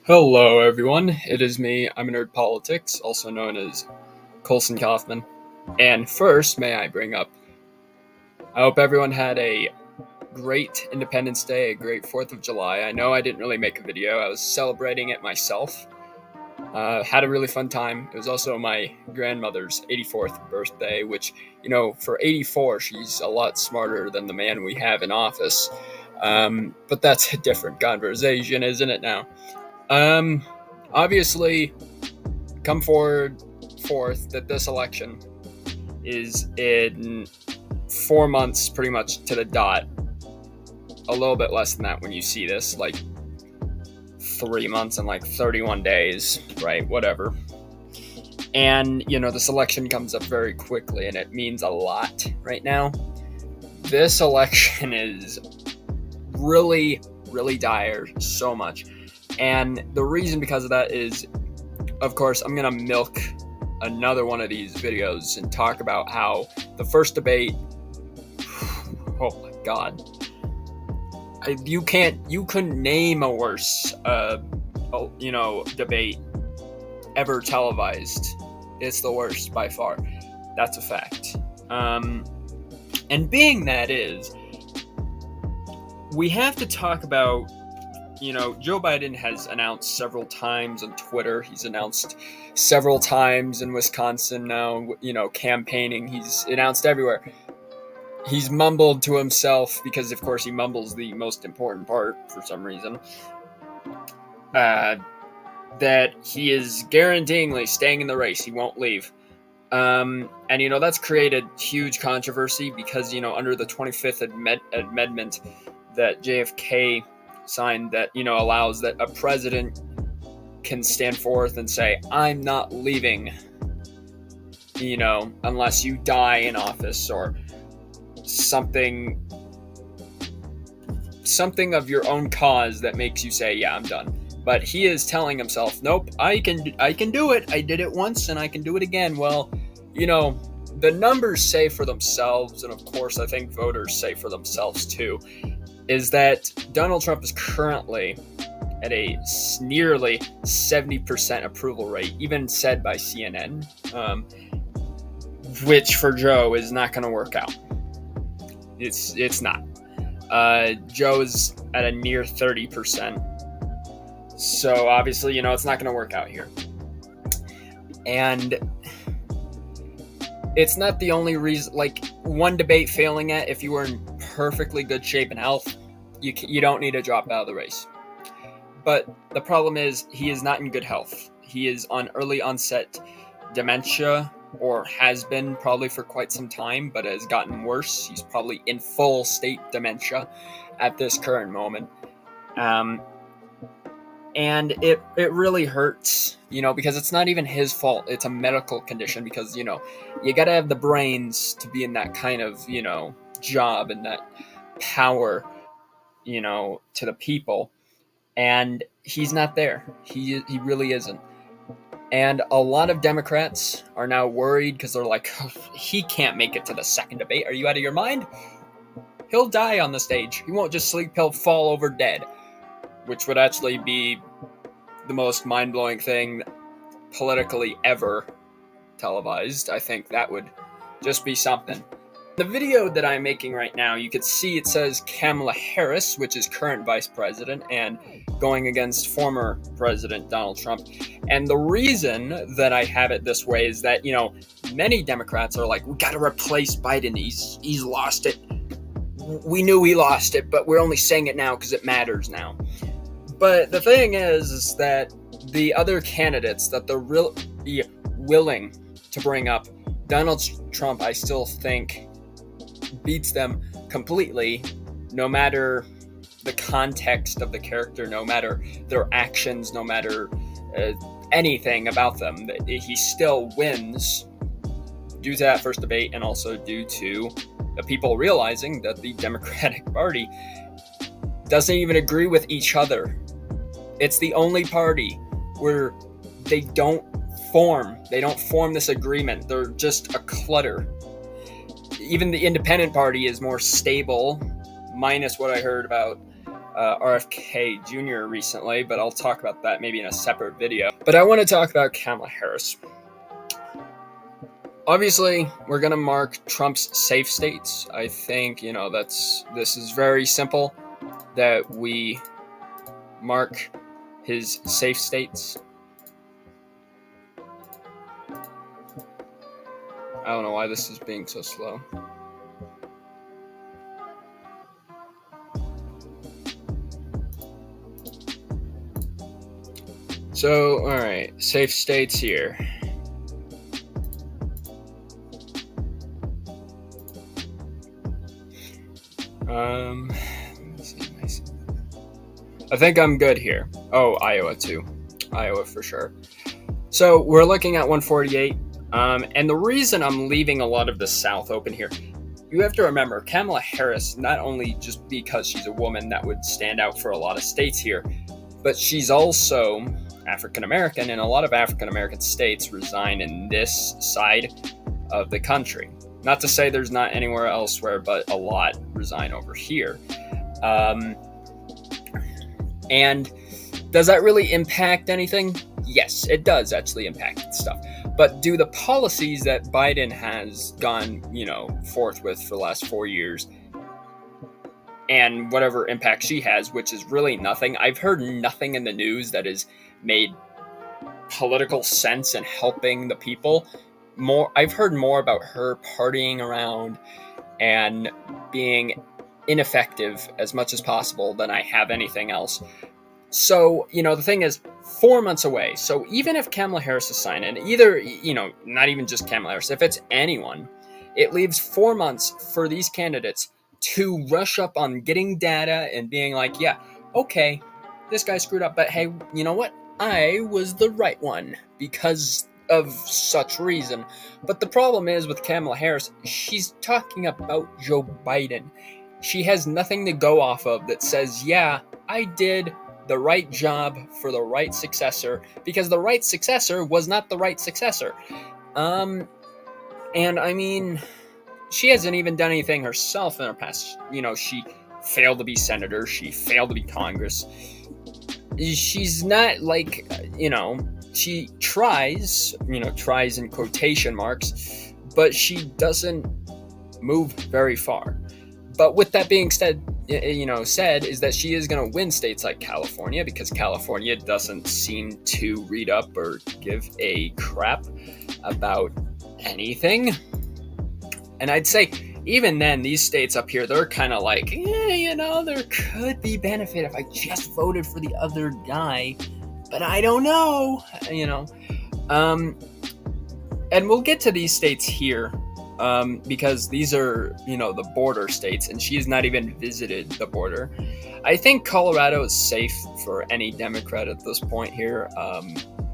Hello, everyone. It is me. I'm a Nerd Politics, also known as Colson Kaufman. And first, may I bring up, I hope everyone had a great Independence Day, a great 4th of July. I know I didn't really make a video, I was celebrating it myself. Had a really fun time. It was also my grandmother's 84th birthday, which, for 84, she's a lot smarter than the man we have in office. But that's a different conversation, isn't it now? Um, Obviously, come forth that this election is in 4 months, pretty much to the dot. A little bit less than that when you see this, like 3 months and like 31 days, right? Whatever. And, this election comes up very quickly and it means a lot right now. This election is really, really dire so much. And the reason because of that is, of course, I'm going to milk another one of these videos and talk about how the first debate, oh my God, you couldn't name a worse, debate ever televised. It's the worst by far. That's a fact. And being that is, we have to talk about, Joe Biden has announced several times on Twitter. He's announced several times in Wisconsin now, campaigning. He's announced everywhere. He's mumbled to himself because, of course, he mumbles the most important part for some reason. That he is guaranteeingly staying in the race. He won't leave. And, that's created huge controversy because, under the 25th Amendment that JFK signed that, allows that a president can stand forth and say, I'm not leaving, unless you die in office or something of your own cause that makes you say, yeah, I'm done. But he is telling himself, nope, I can do it. I did it once and I can do it again. Well, the numbers say for themselves, and of course I think voters say for themselves too, is that Donald Trump is currently at a nearly 70% approval rate, even said by CNN, which for Joe is not going to work out. It's not. Joe is at a near 30%. So obviously, it's not going to work out here. And it's not the only reason, like one debate failing at, if you were in perfectly good shape and health, you don't need to drop out of the race. But the problem is he is not in good health. He is on early onset dementia, or has been probably for quite some time, but has gotten worse. He's probably in full state dementia at this current moment. And it really hurts, because it's not even his fault. It's a medical condition because, you got to have the brains to be in that kind of, job and that power, to the people. And he's not there. He really isn't. And a lot of Democrats are now worried because they're like, he can't make it to the second debate. Are you out of your mind? He'll die on the stage. He won't just sleep. He'll fall over dead. Which would actually be the most mind-blowing thing politically ever televised. I think that would just be something. The video that I'm making right now, you could see it says Kamala Harris, which is current vice president, and going against former President Donald Trump. And the reason that I have it this way is that, many Democrats are like, we got to replace Biden. He's lost it. We knew he lost it, but we're only saying it now because it matters now. But the thing is that the other candidates that they're really willing to bring up, Donald Trump, I still think, beats them completely, no matter the context of the character, no matter their actions, no matter anything about them. He still wins due to that first debate, and also due to the people realizing that the Democratic Party doesn't even agree with each other. It's the only party where they don't form this agreement. They're just a clutter. Even the Independent Party is more stable, minus what I heard about RFK Jr. recently, but I'll talk about that maybe in a separate video. But I want to talk about Kamala Harris. Obviously, we're going to mark Trump's safe states. I think, this is very simple, that we mark his safe states. I don't know why this is being so slow. So, alright, safe states here. I think I'm good here. Oh, Iowa too. Iowa for sure. So we're looking at 148. And the reason I'm leaving a lot of the South open here, you have to remember, Kamala Harris, not only just because she's a woman that would stand out for a lot of states here, but she's also African American, and a lot of African American states reside in this side of the country. Not to say there's not anywhere elsewhere, but a lot reside over here. And does that really impact anything? Yes, it does actually impact stuff. But do the policies that Biden has gone, forth with for the last 4 years, and whatever impact she has, which is really nothing. I've heard nothing in the news that has made political sense and helping the people. I've heard more about her partying around and being ineffective as much as possible than I have anything else. So, the thing is, 4 months away. So even if Kamala Harris is signed, and either, not even just Kamala Harris, if it's anyone, it leaves 4 months for these candidates to rush up on getting data and being like, yeah, okay, this guy screwed up, but hey, you know what? I was the right one because of such reason. But the problem is with Kamala Harris, she's talking about Joe Biden. She has nothing to go off of that says, yeah, I did the right job for the right successor, because the right successor was not the right successor. And I mean, she hasn't even done anything herself in her past. She failed to be senator. She failed to be Congress. She's not like, she tries in quotation marks, but she doesn't move very far. But with that being said, is that she is going to win states like California, because California doesn't seem to read up or give a crap about anything. And I'd say even then, these states up here, they're kind of like, there could be benefit if I just voted for the other guy, but I don't know, and we'll get to these states here. Because these are, the border states, and she's not even visited the border. I think Colorado is safe for any Democrat at this point here.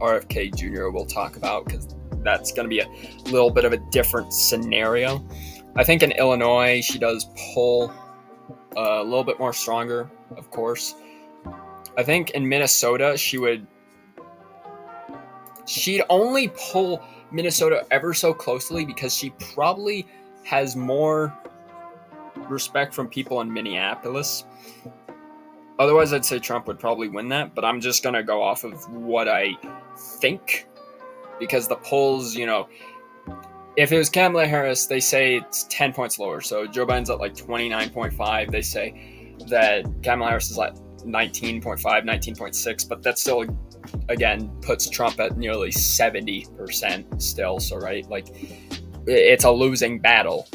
RFK Jr. we'll talk about, because that's going to be a little bit of a different scenario. I think in Illinois, she does pull a little bit more stronger, of course. I think in Minnesota, she'd only pull Minnesota ever so closely because she probably has more respect from people in Minneapolis. Otherwise, I'd say Trump would probably win that, but I'm just going to go off of what I think, because the polls, if it was Kamala Harris, they say it's 10 points lower. So Joe Biden's at like 29.5. They say that Kamala Harris is like 19.5, 19.6, but that's still, again, puts Trump at nearly 70% still. So, right, like, it's a losing battle,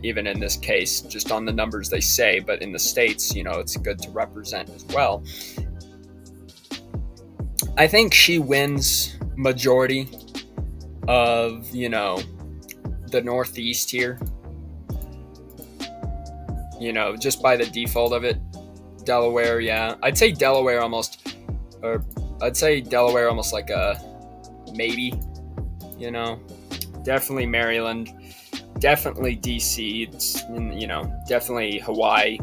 even in this case, just on the numbers they say. But in the states, it's good to represent as well. I think she wins majority of, the Northeast here. Just by the default of it. Delaware, yeah. I'd say Delaware almost like a maybe, Definitely Maryland, definitely DC, definitely Hawaii.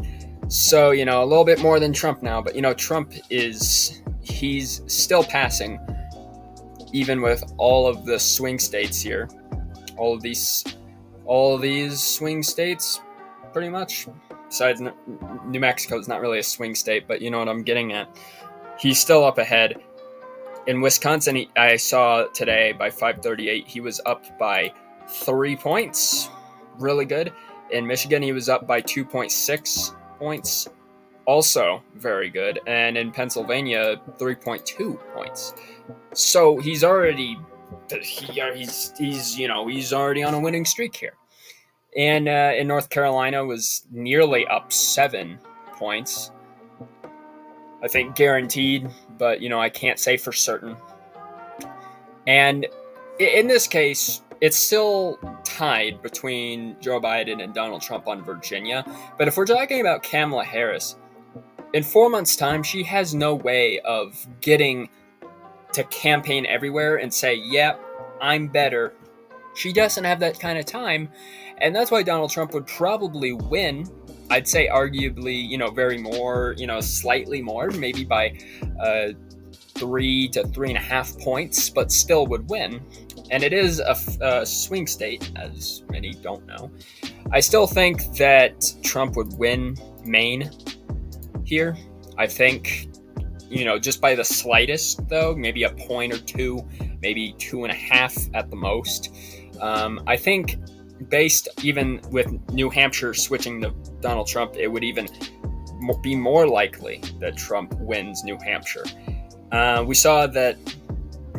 So, a little bit more than Trump now, but, Trump he's still passing, even with all of the swing states here. All of these swing states, pretty much. besides New Mexico is not really a swing state, but you know what I'm getting at. He's still up ahead. In Wisconsin, I saw today by 5:38, he was up by 3 points. Really good. In Michigan, he was up by 2.6 points. Also very good. And in Pennsylvania, 3.2 points. So he's already he's already on a winning streak here. And in North Carolina was nearly up 7 points. I think guaranteed, but I can't say for certain. And in this case, it's still tied between Joe Biden and Donald Trump on Virginia. But if we're talking about Kamala Harris, in 4 months' time, she has no way of getting to campaign everywhere and say, yeah, I'm better. She doesn't have that kind of time. And that's why Donald Trump would probably win. I'd say arguably, very more, slightly more, maybe by 3 to 3.5 points, but still would win. And it is a swing state, as many don't know. I still think that Trump would win Maine here. I think, just by the slightest, though, maybe a point or two, maybe 2.5 at the most. I think based even with New Hampshire switching to Donald Trump, it would even be more likely that Trump wins New Hampshire. We saw that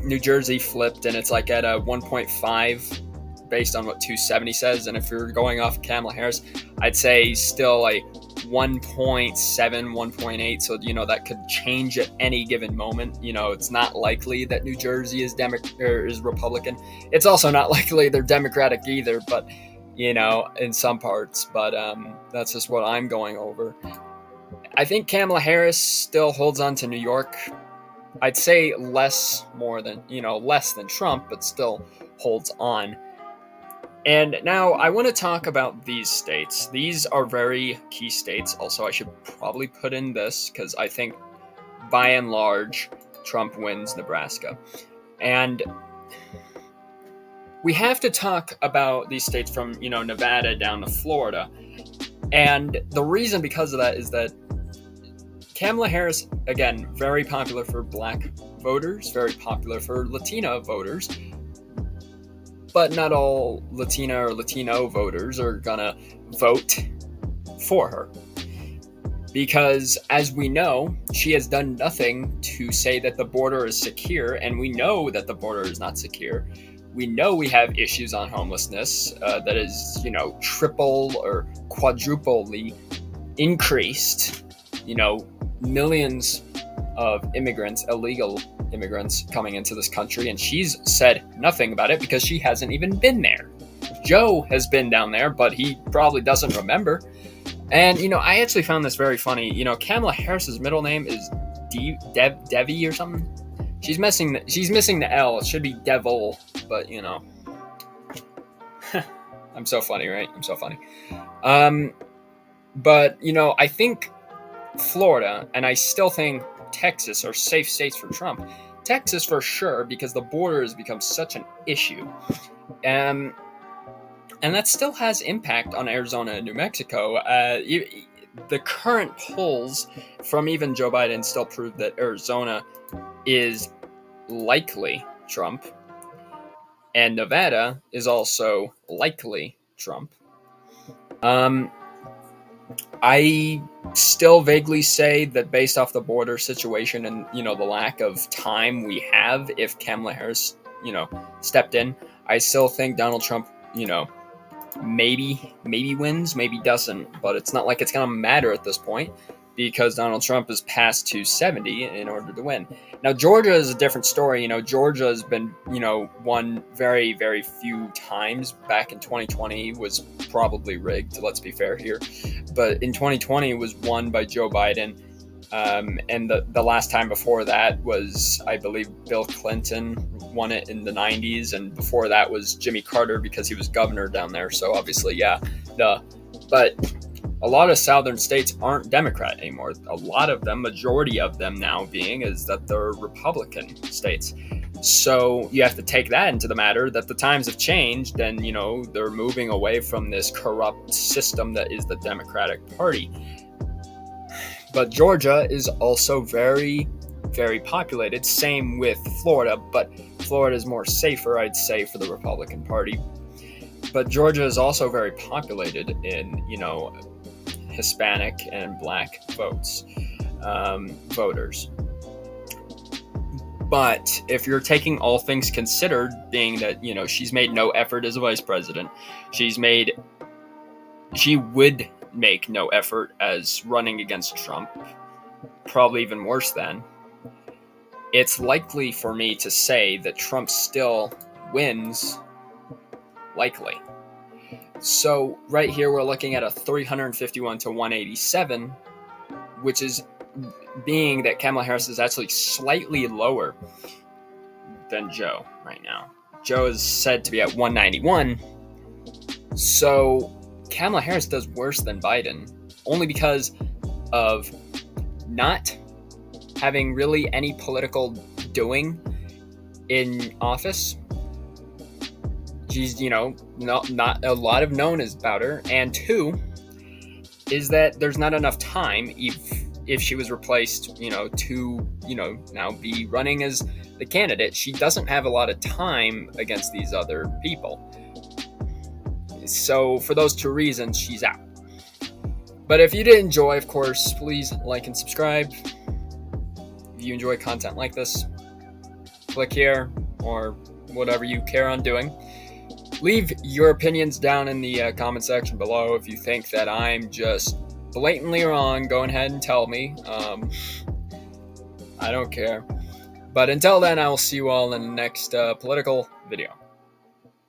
New Jersey flipped, and it's like at a 1.5 based on what 270 says. And if you're going off Kamala Harris, I'd say still like 1.7, 1.8. So, that could change at any given moment. It's not likely that New Jersey is is Republican. It's also not likely they're Democratic either, but, in some parts. But that's just what I'm going over. I think Kamala Harris still holds on to New York. I'd say less than Trump, but still holds on. And now I want to talk about these states. These are very key states. Also, I should probably put in this because I think by and large, Trump wins Nebraska. And we have to talk about these states from, Nevada down to Florida. And the reason because of that is that Kamala Harris, again, very popular for Black voters, very popular for Latina voters. But not all Latina or Latino voters are gonna vote for her. Because, as we know, she has done nothing to say that the border is secure, and we know that the border is not secure. We know we have issues on homelessness that is, triple or quadruply increased. Millions of immigrants, illegal immigrants coming into this country, and she's said nothing about it because she hasn't even been there. Joe has been down there, but he probably doesn't remember. And, I actually found this very funny. Kamala Harris's middle name is Devi or something. She's missing the L. It should be Devil, but, I'm so funny, right? I'm so funny. But, I think Florida, and I still think Texas are safe states for Trump. Texas for sure, because the border has become such an issue. And that still has impact on Arizona and New Mexico. The current polls from even Joe Biden still prove that Arizona is likely Trump. And Nevada is also likely Trump. I still vaguely say that based off the border situation and, the lack of time we have, if Kamala Harris, stepped in, I still think Donald Trump, maybe wins, maybe doesn't, but it's not like it's going to matter at this point because Donald Trump is past 270 in order to win. Now, Georgia is a different story. Georgia has been, won very, very few times. Back in 2020 was probably rigged, let's be fair here. But in 2020 it was won by Joe Biden. And the last time before that was, I believe, Bill Clinton won it in the 90s. And before that was Jimmy Carter because he was governor down there. So obviously, yeah, duh. But a lot of southern states aren't Democrat anymore. A lot of them, majority of them now being, is that they're Republican states. So you have to take that into the matter that the times have changed, and they're moving away from this corrupt system that is the Democratic Party. But Georgia is also very, very populated. Same with Florida, but Florida is more safer, I'd say, for the Republican Party. But Georgia is also very populated in, Hispanic and Black voters. But if you're taking all things considered, being that, she's made no effort as a vice president, she would make no effort as running against Trump, probably even worse than, it's likely for me to say that Trump still wins, likely. So right here we're looking at a 351 to 187, which is being that Kamala Harris is actually slightly lower than Joe right now. Joe is said to be at 191. So Kamala Harris does worse than Biden, only because of not having really any political doing in office. She's, not a lot of known about her. And two, is that there's not enough time if she was replaced, to, now be running as the candidate. She doesn't have a lot of time against these other people. So for those two reasons, she's out. But if you did enjoy, of course, please like and subscribe. If you enjoy content like this, click here or whatever you care on doing. Leave your opinions down in the comment section below. If you think that I'm just blatantly wrong, go ahead and tell me. I don't care. But until then, I will see you all in the next political video.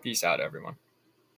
Peace out, everyone.